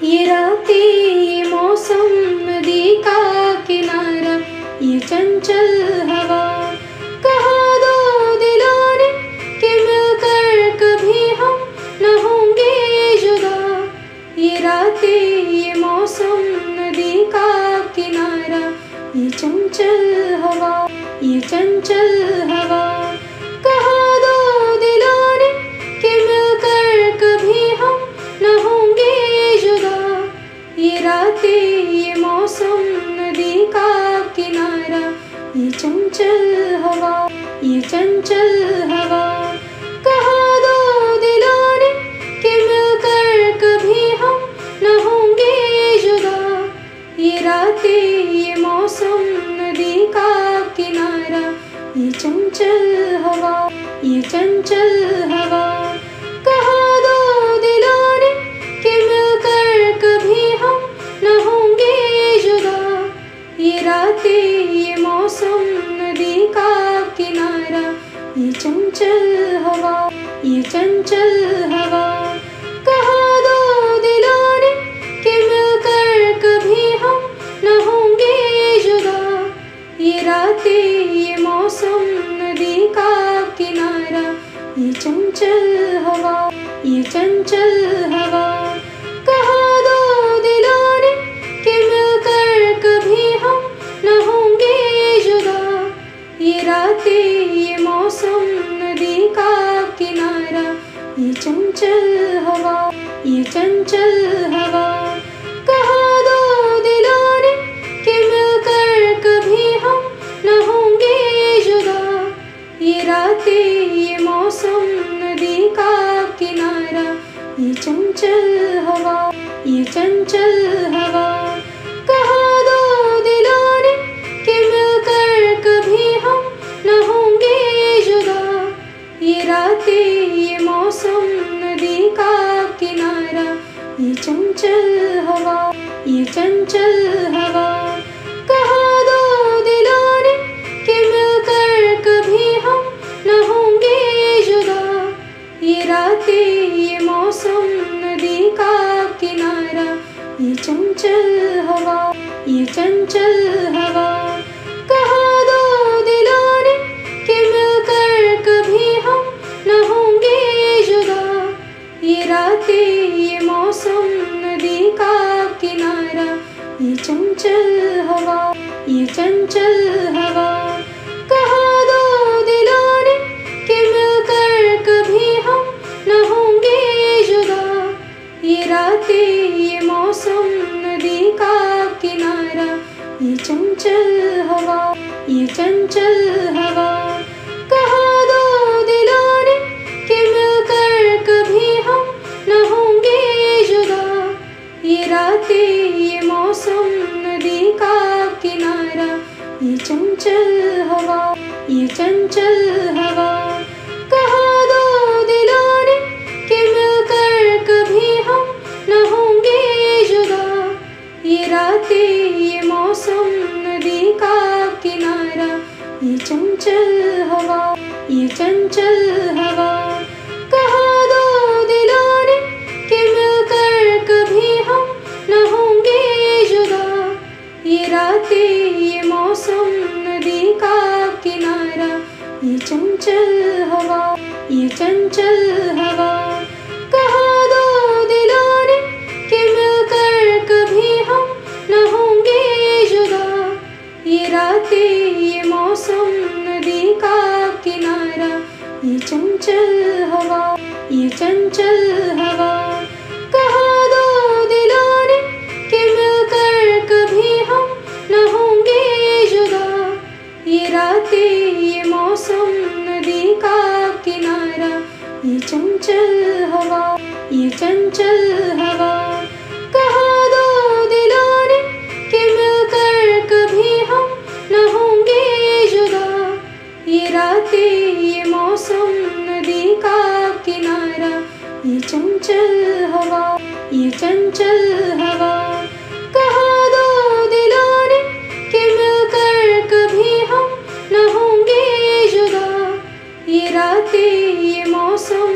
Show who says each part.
Speaker 1: ये रातें, ये मौसम, नदी का किनारा, ये चंचल हवा, कहा दो दिलों ने कि मिलकर कभी हम न होंगे जुदा। ये रातें, ये मौसम, नदी का किनारा, ये चंचल हवा, ये चंचल हवा, कहा दो दिलों ने कि मिलकर कभी हम न होंगे जुदा। ये रातें, ये मौसम, नदी का किनारा, ये चंचल हवा, ये चंचल हवा, कहा दो दिलों ने कि मिलकर कभी हम न होंगे जुदा। ये रातें, ये मौसम, नदी का किनारा, ये चंचल हवा, ये चंचल हवा, कहा दो दिलों ने कि मिलकर कभी हम न होंगे जुदा। ये रातें, ये मौसम, नदी का किनारा, ये चंचल हवा, ये चंचल हवा, कहा दो दिलों ने कि मिलकर कभी हम न होंगे जुदा। ये रातें, ये मौसम, नदी का किनारा, ये चंचल हवा, ये चंचल हवा, कहा दो दिलों ने कि मिलकर कभी हम न होंगे जुदा। ये रातें, ये मौसम, नदी का किनारा, ये चंचल हवा, ये चंचल हवा, कहा दो दिलों ने कि मिलकर कभी हम न होंगे जुदा। ये रातें, ये मौसम, नदी का किनारा, ये चंचल हवा, ये चंचल हवा, कहा दो दिलों ने कि मिलकर कभी हम न होंगे जुदा। ये रातें, ये मौसम, नदी का किनारा, ये चंचल हवा, ये चंचल हवा, कहा दो दिलों ने कि मिलकर कभी हम न होंगे जुदा। ये रातें, ये मौसम, नदी का किनारा, ये चंचल हवा, ये चंचल हवा, कहा दो दिलों ने कि मिलकर कभी हम न होंगे जुदा। ये रातें, ये मौसम, नदी का किनारा, ये चंचल हवा, ये चंचल हवा, कहा दो दिलों ने कि मिलकर कभी हम न होंगे जुदा। ये रातें, ये मौसम, नदी का किनारा, ये चंचल हवा, ये चंचल हवा, कहा दो दिलों ने कि मिलकर कभी हम न होंगे जुदा। ये रातें, ये मौसम, नदी का किनारा, ये चंचल हवा, ये चंचल हवा, कहा दो दिलों ने कि मिलकर कभी हम न होंगे जुदा। ये रातें, ये मौसम, नदी का किनारा, ये चंचल हवा, ये चंचल हवा, कहा दो दिलों ने कि मिलकर कभी हम न होंगे जुदा। ये रातें, ये मौसम, नदी का किनारा, ये चंचल हवा, ये चंचल हवा, कहा दो दिलों ने कि मिलकर कभी हम न होंगे जुदा। ये रातें, ये मौसम, नदी का किनारा, ये चंचल हवा, ये चंचल हवा, कहा दो दिलों ने कि मिलकर कभी हम न होंगे जुदा। ये रातें, ये मौसम, नदी का किनारा, ये चंचल हवा, ये चंचल हवा, कहा दो दिलों ने कि मिलकर कभी हम न होंगे जुदा। ये रातें, ये मौसम, नदी का किनारा, ये चंचल हवा, ये चंचल हवा, कहा दो दिलों ने कि मिलकर कभी हम न होंगे जुदा। ये रातें, ये मौसम,